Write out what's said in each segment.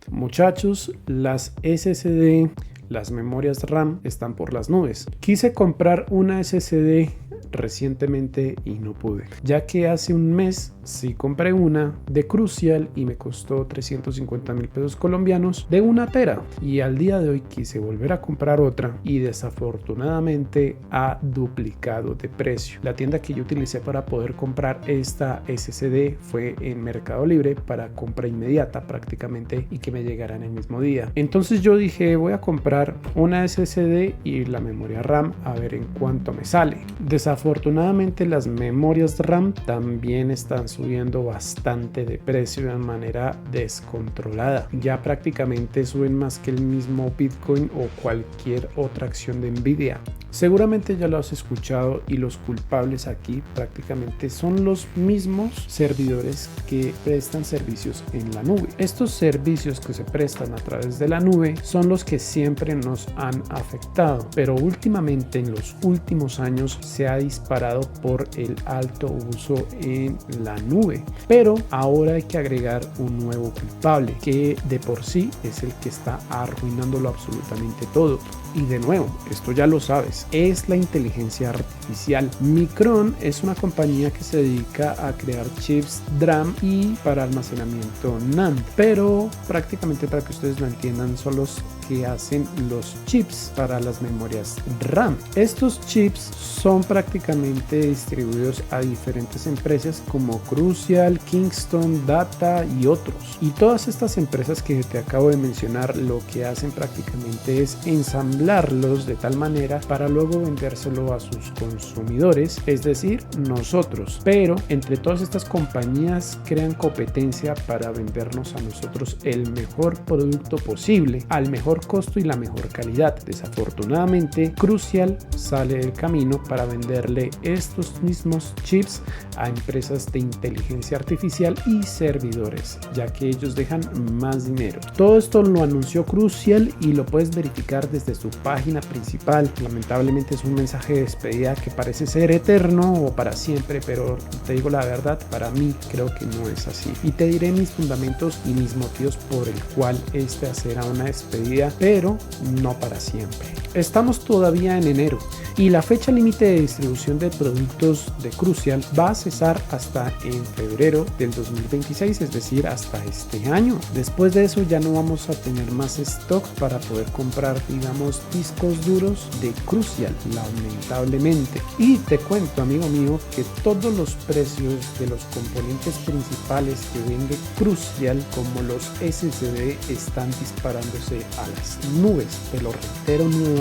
Muchachos, las SSD, las memorias RAM están por las nubes. Quise comprar una SSD recientemente y no pude, ya que hace un mes sí compré una de Crucial y me costó 350.000 pesos colombianos de 1 tera, y al día de hoy quise volver a comprar otra y desafortunadamente ha duplicado de precio. La tienda que yo utilicé para poder comprar esta SSD fue en Mercado Libre para compra inmediata prácticamente y que me llegara en el mismo día. Entonces yo dije, voy a comprar una SSD y la memoria RAM a ver en cuánto me sale. Desafortunadamente las memorias RAM también están subiendo bastante de precio de manera descontrolada. Ya prácticamente suben más que el mismo Bitcoin o cualquier otra acción de Nvidia. Seguramente ya lo has escuchado y los culpables aquí prácticamente son los mismos servidores que prestan servicios en la nube. Estos servicios que se prestan a través de la nube son los que siempre nos han afectado, pero últimamente en los últimos años se ha disparado por el alto uso en la nube. Pero ahora hay que agregar un nuevo culpable que de por sí es el que está arruinándolo absolutamente todo. Y de nuevo, esto ya lo sabes, es la inteligencia artificial. Micron es una compañía que se dedica a crear chips DRAM y para almacenamiento NAND, pero prácticamente, para que ustedes lo entiendan, son los que hacen los chips para las memorias RAM. Estos chips son prácticamente distribuidos a diferentes empresas como Crucial, Kingston Data y otros. Y todas estas empresas que te acabo de mencionar lo que hacen prácticamente es ensamblarlos de tal manera para luego vendérselo a sus consumidores, es decir, nosotros. Pero entre todas estas compañías crean competencia para vendernos a nosotros el mejor producto posible, al mejor costo y la mejor calidad. Desafortunadamente, Crucial sale del camino para venderle estos mismos chips a empresas de inteligencia artificial y servidores, ya que ellos dejan más dinero. Todo esto lo anunció Crucial y lo puedes verificar desde su página principal. Lamentablemente es un mensaje de despedida que parece ser eterno o para siempre, pero te digo la verdad, para mí creo que no es así. Y te diré mis fundamentos y mis motivos por el cual esta será una despedida, pero no para siempre. Estamos todavía en enero y la fecha límite de distribución de productos de Crucial va a cesar hasta en febrero del 2026, es decir, hasta este año. Después de eso ya no vamos a tener más stock para poder comprar, digamos, discos duros de Crucial, lamentablemente. Y te cuento, amigo mío, que todos los precios de los componentes principales que vende Crucial, como los SSD, están disparándose a las nubes. Te lo reitero nuevamente,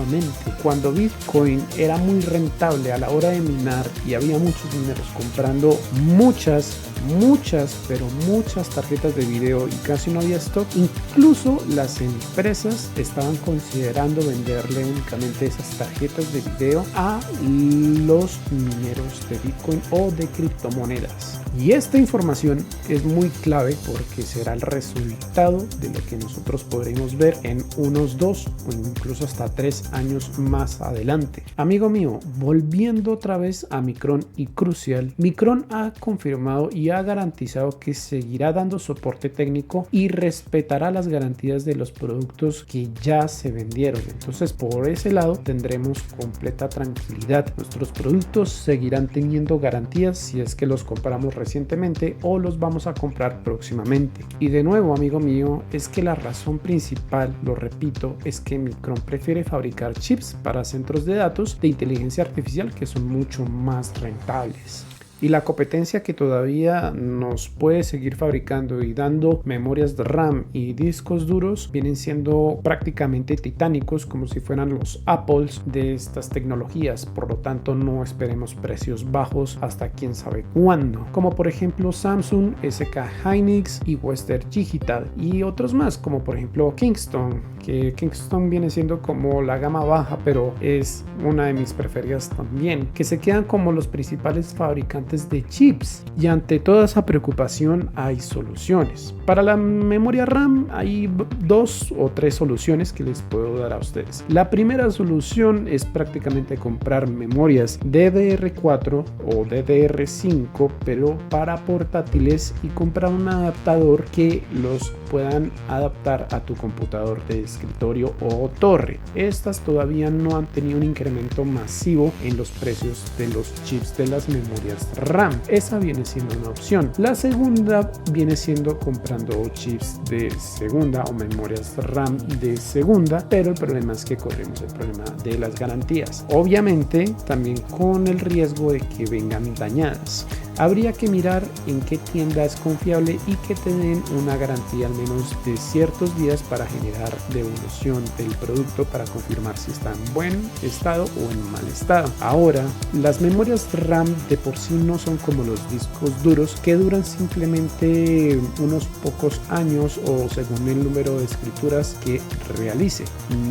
cuando Bitcoin era muy rentable a la hora de minar y había muchos dineros comprando muchas tarjetas de video y casi no había stock, incluso las empresas estaban considerando venderle únicamente esas tarjetas de video a los mineros de Bitcoin o de criptomonedas. Y esta información es muy clave porque será el resultado de lo que nosotros podremos ver en unos 2 o incluso hasta 3 años más adelante. Amigo mío, volviendo otra vez a Micron y Crucial, Micron ha confirmado y ha garantizado que seguirá dando soporte técnico y respetará las garantías de los productos que ya se vendieron. Entonces, por ese lado tendremos completa tranquilidad. Nuestros productos seguirán teniendo garantías si es que los compramos recientemente o los vamos a comprar próximamente. Y de nuevo, amigo mío, es que la razón principal, lo repito, es que Micron prefiere fabricar chips para centros de datos de inteligencia artificial que son mucho más rentables. Y la competencia que todavía nos puede seguir fabricando y dando memorias de RAM y discos duros vienen siendo prácticamente titánicos, como si fueran los Apples de estas tecnologías. Por lo tanto, no esperemos precios bajos hasta quién sabe cuándo, como por ejemplo Samsung, SK Hynix y Western Digital, y otros más como por ejemplo Kingston, que Kingston viene siendo como la gama baja, pero es una de mis preferidas también, que se quedan como los principales fabricantes fabricantes de chips. Y ante toda esa preocupación hay soluciones. Para la memoria RAM hay 2 o 3 soluciones que les puedo dar a ustedes. La primera solución es prácticamente comprar memorias DDR4 o DDR5, pero para portátiles, y comprar un adaptador que los puedan adaptar a tu computador de escritorio o torre. Estas todavía no han tenido un incremento masivo en los precios de los chips de las memorias RAM. Esa viene siendo una opción. La segunda viene siendo comprando chips de segunda o memorias RAM de segunda, pero el problema es que corremos el problema de las garantías, obviamente también con el riesgo de que vengan dañadas. Habría que mirar en qué tienda es confiable y que te den una garantía al menos de ciertos días para generar devolución del producto para confirmar si está en buen estado o en mal estado. Ahora, las memorias RAM de por sí no son como los discos duros que duran simplemente unos pocos años o según el número de escrituras que realice.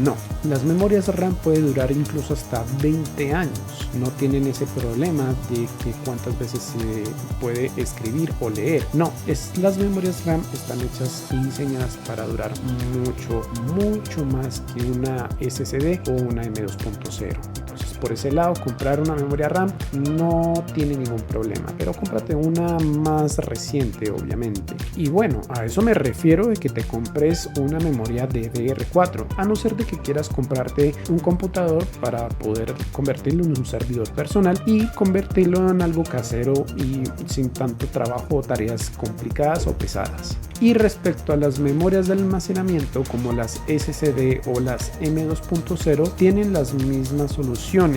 No, las memorias RAM pueden durar incluso hasta 20 años. No tienen ese problema de que cuántas veces se puede escribir o leer. No, las memorias RAM están hechas y diseñadas para durar mucho más que una SSD o una M2.0. Por ese lado, comprar una memoria RAM no tiene ningún problema, pero cómprate una más reciente, obviamente. Y bueno, a eso me refiero de que te compres una memoria DDR4, a no ser de que quieras comprarte un computador para poder convertirlo en un servidor personal y convertirlo en algo casero y sin tanto trabajo o tareas complicadas o pesadas. Y respecto a las memorias de almacenamiento como las SSD o las M2.0, tienen las mismas soluciones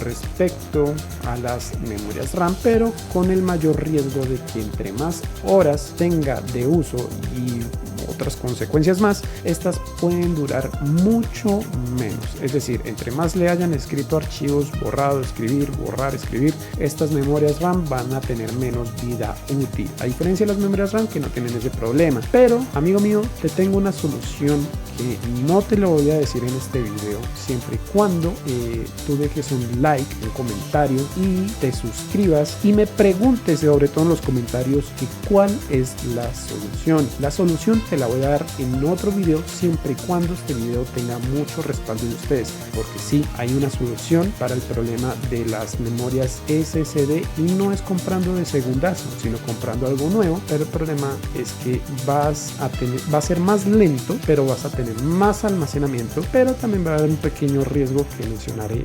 respecto a las memorias RAM, pero con el mayor riesgo de que entre más horas tenga de uso y otras consecuencias más, estas pueden durar mucho menos. Es decir, entre más le hayan escrito archivos, borrado, escribir, borrar, escribir, estas memorias RAM van a tener menos vida útil, a diferencia de las memorias RAM que no tienen ese problema. Pero, amigo mío, te tengo una solución que no te lo voy a decir en este video, siempre y cuando tú dejes un like, un comentario y te suscribas y me preguntes sobre todo en los comentarios que cuál es la solución. La solución te la voy a dar en otro video siempre y cuando este video tenga mucho respaldo de ustedes, porque sí, hay una solución para el problema de las memorias SSD y no es comprando de segundazo, sino comprando algo nuevo, pero el problema es que va a ser más lento, pero vas a tener más almacenamiento, pero también va a haber un pequeño riesgo que mencionaré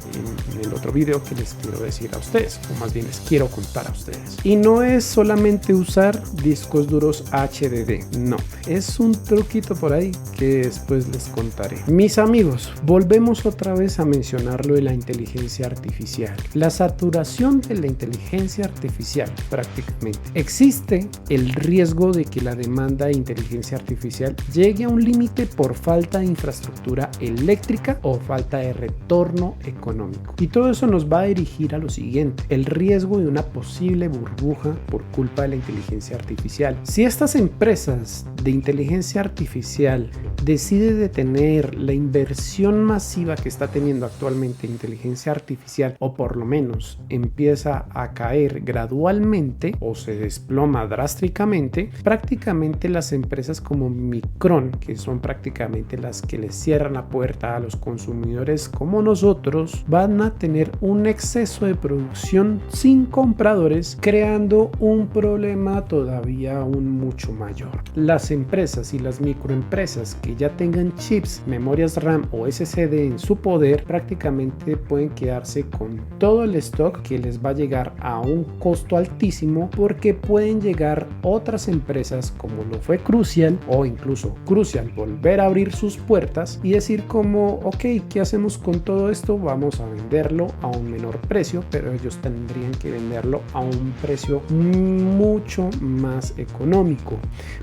en el otro video que les quiero decir a ustedes, o más bien les quiero contar a ustedes. Y no es solamente usar discos duros HDD, no, es un truquito por ahí que después les contaré. Mis amigos, volvemos otra vez a mencionar lo de la inteligencia artificial. La saturación de la inteligencia artificial prácticamente. Existe el riesgo de que la demanda de inteligencia artificial llegue a un límite por falta de infraestructura eléctrica o falta de retorno económico. Y todo eso nos va a dirigir a lo siguiente: el riesgo de una posible burbuja por culpa de la inteligencia artificial. Si estas empresas de inteligencia artificial deciden detener la inversión masiva que está teniendo actualmente inteligencia artificial, o por lo menos empieza a caer gradualmente o se desploma drásticamente, prácticamente las empresas como Micron, que son prácticamente las que les cierran la puerta a los consumidores como nosotros, van a tener un exceso de producción sin compradores, creando un problema todavía aún mucho mayor. Las empresas y las microempresas que ya tengan chips, memorias RAM o SSD en su poder, prácticamente pueden quedarse con todo el stock que les va a llegar a un costo altísimo, porque pueden llegar otras empresas como lo fue Crucial o incluso Crucial volver a abrir sus puertas y decir como, ok, ¿qué hacemos con todo esto? Vamos a venderlo a un menor precio, pero ellos tendrían que venderlo a un precio mucho más económico,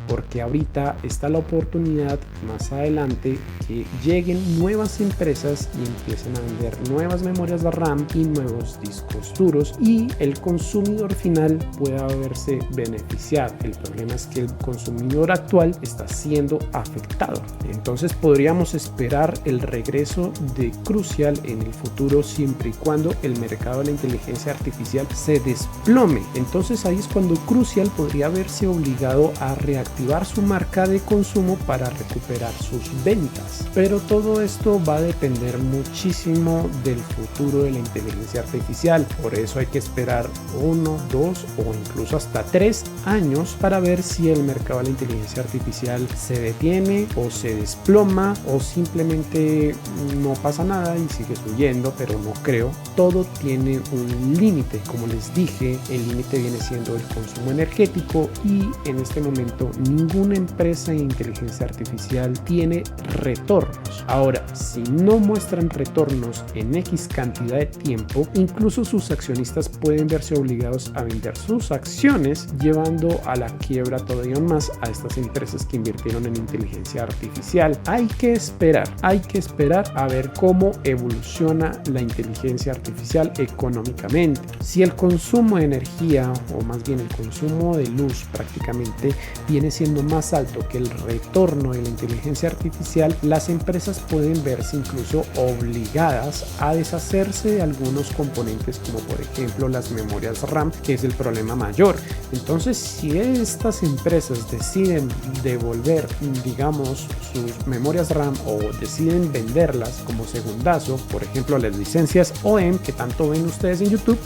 porque ahorita está la oportunidad más adelante que lleguen nuevas empresas y empiecen a vender nuevas memorias de RAM y nuevos discos duros y el consumidor final pueda verse beneficiado. El problema es que el consumidor actual está siendo afectado. Entonces podríamos esperar el regreso de Crucial en el futuro siempre y cuando el mercado de la inteligencia artificial se desplome. Entonces ahí es cuando Crucial podría verse obligado a reactivar su marca de consumo para recuperar sus ventas. Pero todo esto va a depender muchísimo del futuro de la inteligencia artificial. Por eso hay que esperar 1, 2 o incluso hasta 3 años para ver si el mercado de la inteligencia artificial se detiene o se desploma o simplemente no pasa nada y sigue subiendo, pero no creo. Todo tiene un límite. Como les dije, el límite viene siendo el consumo energético y en este momento ninguna empresa de inteligencia artificial tiene retornos. Ahora, si no muestran retornos en X cantidad de tiempo, incluso sus accionistas pueden verse obligados a vender sus acciones, llevando a la quiebra todavía más a estas empresas que invirtieron en inteligencia artificial. Hay que esperar a ver cómo evoluciona la inteligencia artificial económicamente. Si el consumo de energía, o más bien el consumo de luz, prácticamente viene siendo más alto que el retorno de la inteligencia artificial, las empresas pueden verse incluso obligadas a deshacerse de algunos componentes, como por ejemplo las memorias RAM, que es el problema mayor. Entonces, si estas empresas deciden devolver, digamos, sus memorias RAM o deciden venderlas como segundazo, por ejemplo las licencias OEM que tanto ven ustedes en YouTube,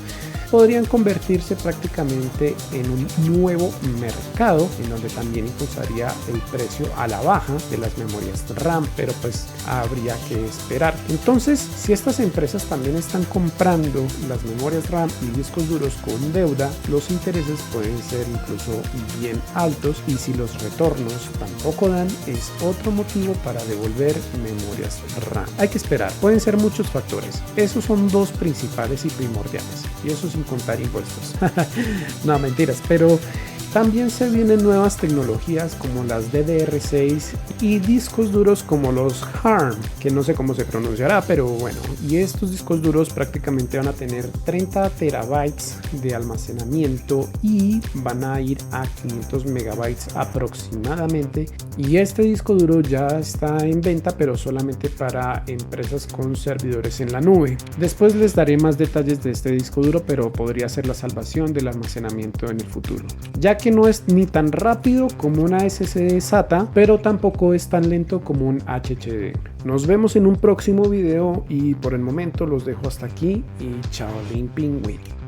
podrían convertirse prácticamente en un nuevo mercado en donde también impulsaría el precio a la baja de las memorias RAM, pero pues habría que esperar. Entonces, si estas empresas también están comprando las memorias RAM y discos duros con deuda, los intereses pueden ser incluso bien altos y si los retornos tampoco dan, es otro motivo para devolver memorias RAM. Hay que esperar, pueden ser muchos factores. Esos son dos principales y primordiales, y eso sin contar impuestos. No, mentiras, pero también se vienen nuevas tecnologías como las DDR6 y discos duros como los ARM, que no sé cómo se pronunciará, pero bueno, y estos discos duros prácticamente van a tener 30 terabytes de almacenamiento y van a ir a 500 megabytes aproximadamente, y este disco duro ya está en venta, pero solamente para empresas con servidores en la nube. Después les daré más detalles de este disco duro, pero podría ser la salvación del almacenamiento en el futuro, ya que no es ni tan rápido como una SSD SATA, pero tampoco es tan lento como un HDD. Nos vemos en un próximo video y por el momento los dejo hasta aquí y chao, Lin Pingüin.